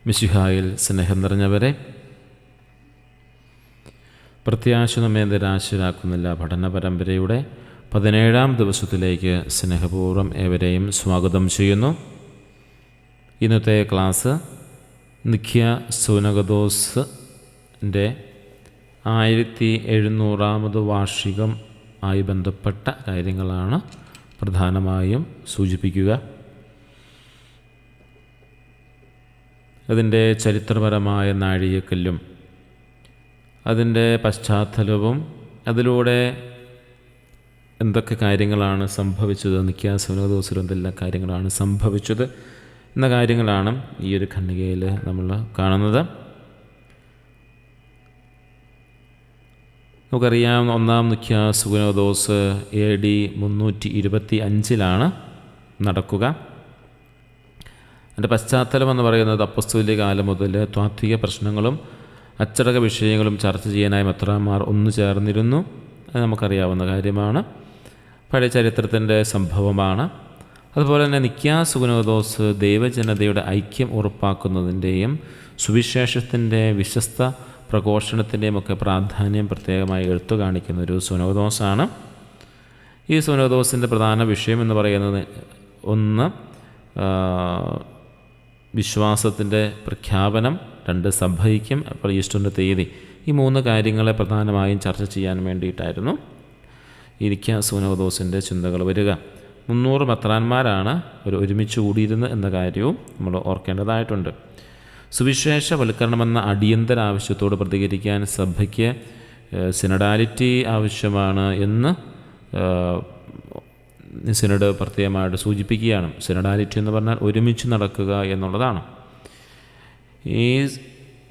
മിശിഹായിൽ സ്നേഹം നിറഞ്ഞവരെ, പ്രത്യാശ നമ്മെ നിരാശരാക്കുന്നില്ല പഠന പരമ്പരയുടെ 17-ാം ദിവസത്തിലേക്ക് സ്നേഹപൂർവ്വം ഏവരെയും സ്വാഗതം ചെയ്യുന്നു. ഇന്നത്തെ ക്ലാസ് നിഖ്യ സുനഗദോസിൻ്റെ 1700-ാമത് വാർഷികം ആയി ബന്ധപ്പെട്ട കാര്യങ്ങളാണ് പ്രധാനമായും സൂചിപ്പിക്കുക. അതിൻ്റെ ചരിത്രപരമായ നാഴികക്കല്ലും അതിൻ്റെ പശ്ചാത്തലവും അതിലൂടെ എന്തൊക്കെ കാര്യങ്ങളാണ് സംഭവിച്ചത്, നിഖ്യ സുനഗദോസിൽ എന്തെല്ലാം കാര്യങ്ങളാണ് സംഭവിച്ചത് എന്ന കാര്യങ്ങളാണ് ഈ ഒരു ഖണ്ഡികയിൽ നമ്മൾ കാണുന്നത്. നമുക്കറിയാം, ഒന്നാം നിഖ്യ സുനഗദോസ് AD 325 നടക്കുക. അതിൻ്റെ പശ്ചാത്തലം എന്ന് പറയുന്നത് അപ്പസ്തോലിക കാലം മുതൽ താത്വിക പ്രശ്നങ്ങളും അച്ചടക്ക വിഷയങ്ങളും ചർച്ച ചെയ്യാനായി മെത്രാന്മാർ ഒന്നു ചേർന്നിരുന്നു. അത് നമുക്കറിയാവുന്ന കാര്യമാണ്, പഴയ ചരിത്രത്തിൻ്റെ സംഭവമാണ്. അതുപോലെ തന്നെ നിഖ്യ സുനഗദോസ് ദൈവജനതയുടെ ഐക്യം ഉറപ്പാക്കുന്നതിൻ്റെയും സുവിശേഷത്തിൻ്റെ വിശ്വസ്ത പ്രഘോഷണത്തിൻ്റെയും ഒക്കെ പ്രാധാന്യം പ്രത്യേകമായി എടുത്തു കാണിക്കുന്ന ഒരു സുനഗദോസാണ്. ഈ സുനഗദോസിൻ്റെ പ്രധാന വിഷയം എന്ന് പറയുന്നത് ഒന്ന് വിശ്വാസത്തിൻ്റെ പ്രഖ്യാപനം, 2 സഭയ്ക്കും അപ്പോൾ ഈസ്റ്ററിൻ്റെ തീയതി, ഈ 3 കാര്യങ്ങളെ പ്രധാനമായും ചർച്ച ചെയ്യാൻ വേണ്ടിയിട്ടായിരുന്നു ഈ നിഖ്യ സുനഗദോസിൻ്റെ ചിന്തകൾ വരിക. 300 മെത്രാന്മാരാണ് ഒരുമിച്ച് കൂടിയിരുന്നത് എന്ന കാര്യവും നമ്മൾ ഓർക്കേണ്ടതായിട്ടുണ്ട്. സുവിശേഷവൽക്കരണമെന്ന അടിയന്തര ആവശ്യത്തോട് പ്രതികരിക്കാൻ സഭയ്ക്ക് സിനഡാലിറ്റി ആവശ്യമാണ് എന്ന് സിനഡ് പ്രത്യേകമായിട്ട് സൂചിപ്പിക്കുകയാണ്. സിനഡാലിറ്റി എന്ന് പറഞ്ഞാൽ ഒരുമിച്ച് നടക്കുക എന്നുള്ളതാണ്. ഈ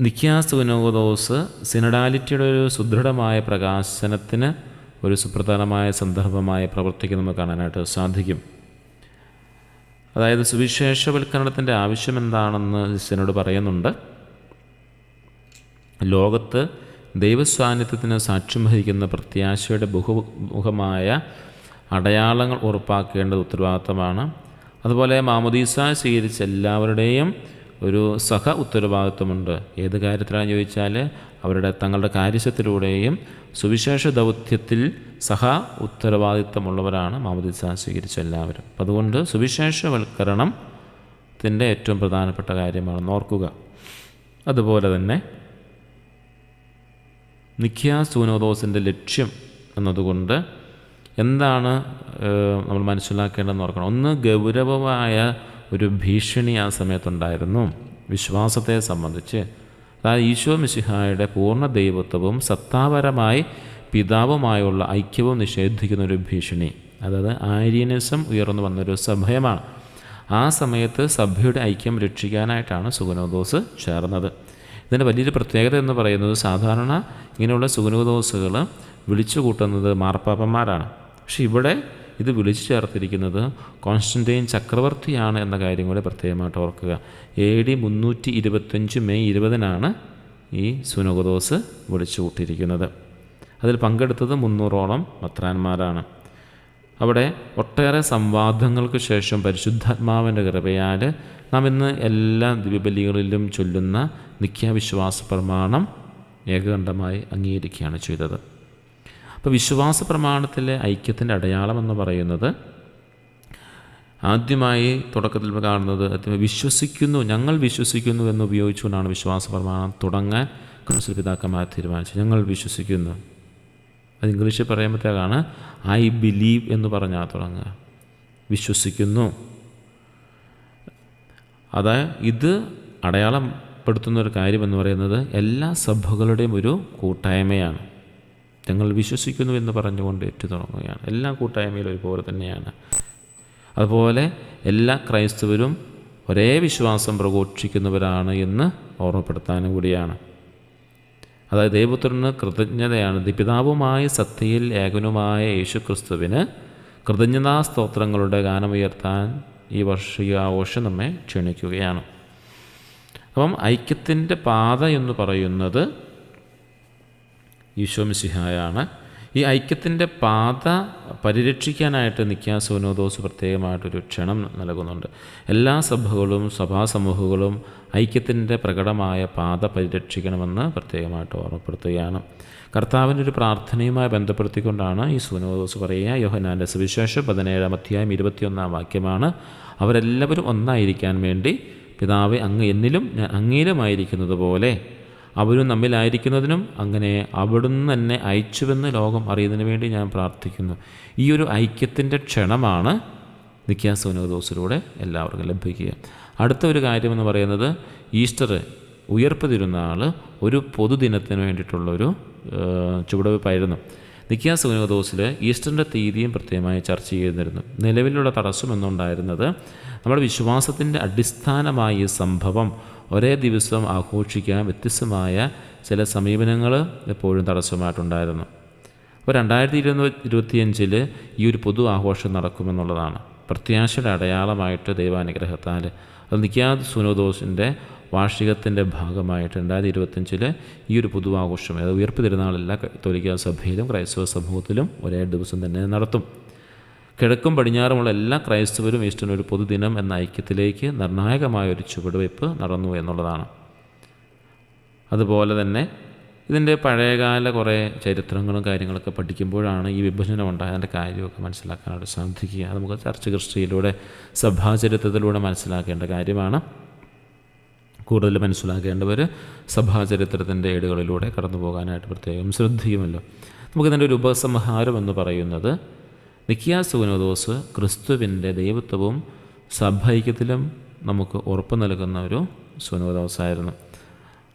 നിഖ്യ സുനഗദോസ് സിനഡാലിറ്റിയുടെ ഒരു സുദൃഢമായ പ്രകാശനത്തിന് ഒരു സുപ്രധാനമായ സന്ദർഭമായി പ്രവർത്തിക്കുന്ന നമുക്ക് കാണാനായിട്ട് സാധിക്കും. അതായത് സുവിശേഷവൽക്കരണത്തിൻ്റെ ആവശ്യം എന്താണെന്ന് സിനഡ് പറയുന്നുണ്ട്. ലോകത്ത് ദൈവസാന്നിധ്യത്തിന് സാക്ഷ്യം വഹിക്കുന്ന പ്രത്യാശയുടെ ബഹുമുഖമായ അടയാളങ്ങൾ ഉറപ്പാക്കേണ്ടത് ഉത്തരവാദിത്തമാണ്. അതുപോലെ മാമോദീസ സ്വീകരിച്ച എല്ലാവരുടെയും ഒരു സഹ ഉത്തരവാദിത്വമുണ്ട്. ഏത് കാര്യത്തിലാണെന്ന് ചോദിച്ചാൽ അവരുടെ തങ്ങളുടെ കാര്യത്തിലൂടെയും സുവിശേഷ ദൗത്യത്തിൽ സഹ ഉത്തരവാദിത്വമുള്ളവരാണ് മാമോദീസ സ്വീകരിച്ച എല്ലാവരും. അപ്പം അതുകൊണ്ട് സുവിശേഷവൽക്കരണത്തിൻ്റെ ഏറ്റവും പ്രധാനപ്പെട്ട കാര്യമാണെന്ന് ഓർക്കുക. അതുപോലെ തന്നെ നിഖ്യ സുനഗദോസിൻ്റെ ലക്ഷ്യം എന്നതുകൊണ്ട് എന്താണ് നമ്മൾ മനസ്സിലാക്കേണ്ടതെന്ന് ഓർക്കണം. ഒന്ന്, ഗൗരവമായ ഒരു ഭീഷണി ആ സമയത്തുണ്ടായിരുന്നു വിശ്വാസത്തെ സംബന്ധിച്ച്. അതായത് ഈശോ മിശിഹായുടെ പൂർണ്ണ ദൈവത്വവും സത്താപരമായി പിതാവുമായുള്ള ഐക്യവും നിഷേധിക്കുന്ന ഒരു ഭീഷണി. അതായത് ആര്യനിസം ഉയർന്നു വന്നൊരു സമയമാണ്. ആ സമയത്ത് സഭയുടെ ഐക്യം രക്ഷിക്കാനായിട്ടാണ് സുനഗദോസ് ചേർന്നത്. ഇതിൻ്റെ വലിയൊരു പ്രത്യേകത എന്ന് പറയുന്നത് സാധാരണ ഇങ്ങനെയുള്ള സുനഗദോസുകൾ വിളിച്ചു കൂട്ടുന്നത് മാർപ്പാപ്പന്മാരാണ്. പക്ഷെ ഇവിടെ ഇത് വിളിച്ചു ചേർത്തിരിക്കുന്നത് കോൺസ്റ്റന്റൈൻ ചക്രവർത്തിയാണ് എന്ന കാര്യം കൂടെ പ്രത്യേകമായിട്ട് ഓർക്കുക. AD 325 മെയ് 20 ഈ സുനഗദോസ് വിളിച്ചു കൂട്ടിയിരിക്കുന്നത്. അതിൽ പങ്കെടുത്തത് 300ഓളം മെത്രാന്മാരാണ്. അവിടെ ഒട്ടേറെ സംവാദങ്ങൾക്ക് ശേഷം പരിശുദ്ധാത്മാവിൻ്റെ കൃപയാൽ നാം ഇന്ന് എല്ലാ ദിവ്യബലികളിലും ചൊല്ലുന്ന നിഖ്യാവിശ്വാസ പ്രമാണം ഏകകണ്ഠമായി അംഗീകരിക്കുകയാണ് ചെയ്തത്. അപ്പോൾ വിശ്വാസ പ്രമാണത്തിലെ ഐക്യത്തിൻ്റെ അടയാളം എന്ന് പറയുന്നത് ആദ്യമായി തുടക്കത്തിൽ കാണുന്നത് വിശ്വസിക്കുന്നു, ഞങ്ങൾ വിശ്വസിക്കുന്നു എന്ന് ഉപയോഗിച്ചുകൊണ്ടാണ് വിശ്വാസ പ്രമാണം തുടങ്ങാൻ കൗൺസിൽ പിതാക്കന്മാർ തീരുമാനിച്ചത്. ഞങ്ങൾ വിശ്വസിക്കുന്നു. അത് ഇംഗ്ലീഷിൽ പറയുമ്പോഴത്തേക്കാണ് ഐ ബിലീവ് എന്ന് പറഞ്ഞാൽ തുടങ്ങുക. വിശ്വസിക്കുന്നു. ഇത് അടയാളപ്പെടുത്തുന്നൊരു കാര്യമെന്ന് പറയുന്നത് എല്ലാ സഭകളുടെയും ഒരു കൂട്ടായ്മയാണ്. ഞങ്ങൾ വിശ്വസിക്കുന്നു എന്ന് പറഞ്ഞുകൊണ്ട് തുടങ്ങുകയാണ്. എല്ലാ കൂട്ടായ്മയിലും ഒരുപോലെ തന്നെയാണ്. അതുപോലെ എല്ലാ ക്രൈസ്തവരും ഒരേ വിശ്വാസം പ്രഘോഷിക്കുന്നവരാണ് എന്ന് ഓർമ്മപ്പെടുത്താനും കൂടിയാണ്. അതായത് ദൈവപുത്രന് കൃതജ്ഞതയാണ്. പിതാവുമായ സത്യയിൽ ഏകനുമായ യേശുക്രിസ്തുവിന് കൃതജ്ഞതാ സ്തോത്രങ്ങളുടെ ഗാനമുയർത്താൻ ഈ വർഷികാഘോഷം നമ്മെ ക്ഷണിക്കുകയാണ്. അപ്പം ഐക്യത്തിൻ്റെ പാത എന്ന് പറയുന്നത് ഈശോ മിശിഹായാണ്. ഈ ഐക്യത്തിൻ്റെ പാത പരിരക്ഷിക്കാനായിട്ട് നിക്കാ സുനോദോസ് പ്രത്യേകമായിട്ടൊരു ക്ഷണം നൽകുന്നുണ്ട്. എല്ലാ സഭകളും സഭാസമൂഹങ്ങളും ഐക്യത്തിൻ്റെ പ്രകടമായ പാത പരിരക്ഷിക്കണമെന്ന് പ്രത്യേകമായിട്ട് ഓർമ്മപ്പെടുത്തുകയാണ്. കർത്താവിൻ്റെ ഒരു പ്രാർത്ഥനയുമായി ബന്ധപ്പെടുത്തിക്കൊണ്ടാണ് ഈ സുനോദോസ് പറയുക. യോഹന്നാൻ്റെ സുവിശേഷം 17-ാം അധ്യായം 21-ാം വാക്യമാണ്, അവരെല്ലാവരും ഒന്നായിരിക്കാൻ വേണ്ടി പിതാവേ അങ്ങ് എന്നിലും ഞാൻ അങ്ങയിലുമായിരിക്കുന്നത് പോലെ അവരും നമ്മിലായിരിക്കുന്നതിനും അങ്ങനെ അവിടുന്ന് തന്നെ അയച്ചുവെന്ന് ലോകം അറിയുന്നതിന് വേണ്ടി ഞാൻ പ്രാർത്ഥിക്കുന്നു. ഈ ഒരു ഐക്യത്തിൻ്റെ ക്ഷണമാണ് നിക്കാ സുനോദോസിലൂടെ എല്ലാവർക്കും ലഭിക്കുക. അടുത്ത ഒരു കാര്യമെന്ന് പറയുന്നത് ഈസ്റ്റർ, ഉയർപ്പ് തിരുനാൾ ഒരു പൊതുദിനത്തിന് വേണ്ടിയിട്ടുള്ളൊരു ചുവടുവയ്പ്പായിരുന്നു. നിക്കാ സുനോദോസിൽ ഈസ്റ്ററിൻ്റെ തീയതിയും പ്രത്യേകമായി ചർച്ച ചെയ്തിരുന്നു. നിലവിലുള്ള തടസ്സമെന്നുണ്ടായിരുന്നത് നമ്മുടെ വിശ്വാസത്തിൻ്റെ അടിസ്ഥാനമായ ഈ സംഭവം ഒരേ ദിവസം ആഘോഷിക്കാൻ വ്യത്യസ്തമായ ചില സമീപനങ്ങൾ എപ്പോഴും തടസ്സമായിട്ടുണ്ടായിരുന്നു. അപ്പോൾ 2025 ഈ ഒരു പൊതു ആഘോഷം നടക്കുമെന്നുള്ളതാണ് പ്രത്യാശയുടെ അടയാളമായിട്ട് ദൈവാനുഗ്രഹത്താൽ. അത് നിക്കാ സുനോദോസിൻ്റെ വാർഷികത്തിൻ്റെ ഭാഗമായിട്ട് 2025 ഈ ഒരു പൊതു ആഘോഷം, അതായത് ഉയർപ്പ് തിരുനാൾ എല്ലാ കത്തോലിക്കാ സഭയിലും ക്രൈസ്തവ സമൂഹത്തിലും ഒരേ ദിവസം തന്നെ നടത്തും. കിഴക്കും പടിഞ്ഞാറുമുള്ള എല്ലാ ക്രൈസ്തവരും ഈസ്റ്ററിന് ഒരു പൊതുദിനം എന്ന ഐക്യത്തിലേക്ക് നിർണായകമായൊരു ചുവടുവയ്പ്പ് നടന്നു എന്നുള്ളതാണ്. അതുപോലെ തന്നെ ഇതിൻ്റെ പഴയകാല കുറേ ചരിത്രങ്ങളും കാര്യങ്ങളൊക്കെ പഠിക്കുമ്പോഴാണ് ഈ വിഭജനം ഉണ്ടായതിൻ്റെ കാര്യമൊക്കെ മനസ്സിലാക്കാനായിട്ട് സാധിക്കുക. അത് നമുക്ക് ചർച്ച ക്രിസ്റ്റിയിലൂടെ സഭാചരിത്രത്തിലൂടെ മനസ്സിലാക്കേണ്ട കാര്യമാണ്. കൂടുതൽ മനസ്സിലാക്കേണ്ടവർ സഭാചരിത്രത്തിൻ്റെ ഏടുകളിലൂടെ കടന്നു പോകാനായിട്ട് പ്രത്യേകം ശ്രദ്ധിക്കുമല്ലോ. നമുക്കിതിൻ്റെ ഒരു ഉപസംഹാരം എന്ന് പറയുന്നത് നിക്കാ സുനോദോസ് ക്രിസ്തുവിൻ്റെ ദൈവത്വവും സഭൈക്യത്തിലും നമുക്ക് ഉറപ്പ് നൽകുന്ന ഒരു സുനോദോസായിരുന്നു.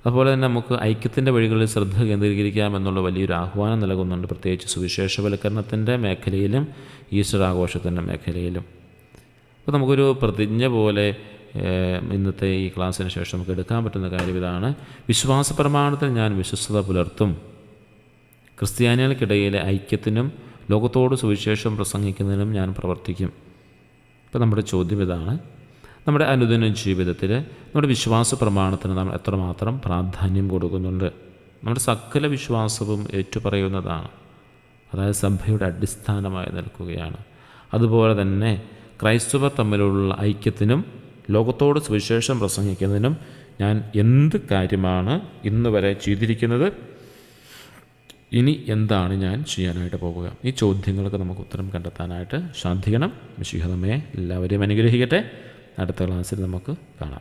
അതുപോലെ തന്നെ നമുക്ക് ഐക്യത്തിൻ്റെ വഴികളിൽ ശ്രദ്ധ കേന്ദ്രീകരിക്കാമെന്നുള്ള വലിയൊരു ആഹ്വാനം നൽകുന്നുണ്ട്, പ്രത്യേകിച്ച് സുവിശേഷവൽക്കരണത്തിൻ്റെ മേഖലയിലും ഈസ്റ്റർ ആഘോഷത്തിൻ്റെ മേഖലയിലും. അപ്പോൾ നമുക്കൊരു പ്രതിജ്ഞ പോലെ ഇന്നത്തെ ഈ ക്ലാസ്സിന് ശേഷം നമുക്ക് എടുക്കാൻ പറ്റുന്ന കാര്യം ഇതാണ്: വിശ്വാസ പ്രമാണത്തിൽ ഞാൻ വിശ്വസ്തത പുലർത്തും, ക്രിസ്ത്യാനികൾക്കിടയിലെ ഐക്യത്തിനും ലോകത്തോട് സുവിശേഷം പ്രസംഗിക്കുന്നതിനും ഞാൻ പ്രവർത്തിക്കും. ഇപ്പോൾ നമ്മുടെ ചോദ്യം ഇതാണ്: നമ്മുടെ അനുദിന ജീവിതത്തിൽ നമ്മുടെ വിശ്വാസ പ്രമാണത്തിന് നാം എത്രമാത്രം പ്രാധാന്യം കൊടുക്കുന്നുണ്ട്? നമ്മുടെ സകല വിശ്വാസവും ഏറ്റുപറയുന്നതാണ്, അതായത് സഭയുടെ അടിസ്ഥാനമായി നിൽക്കുകയാണ്. അതുപോലെ തന്നെ ക്രൈസ്തവർ തമ്മിലുള്ള ഐക്യത്തിനും ലോകത്തോട് സുവിശേഷം പ്രസംഗിക്കുന്നതിനും ഞാൻ എന്ത് കാര്യമാണ് ഇന്ന് വരെ ചെയ്തിരിക്കുന്നത്, ഇനി എന്താണ് ഞാൻ ചെയ്യാനായിട്ട് പോകുക? ഈ ചോദ്യങ്ങൾക്ക് നമുക്ക് ഉത്തരം കണ്ടെത്താനായിട്ട് സാധിക്കണം. മിശിഹ നമ്മെ എല്ലാവരെയും അനുഗ്രഹിക്കട്ടെ. അടുത്ത ക്ലാസ്സിൽ നമുക്ക് കാണാം.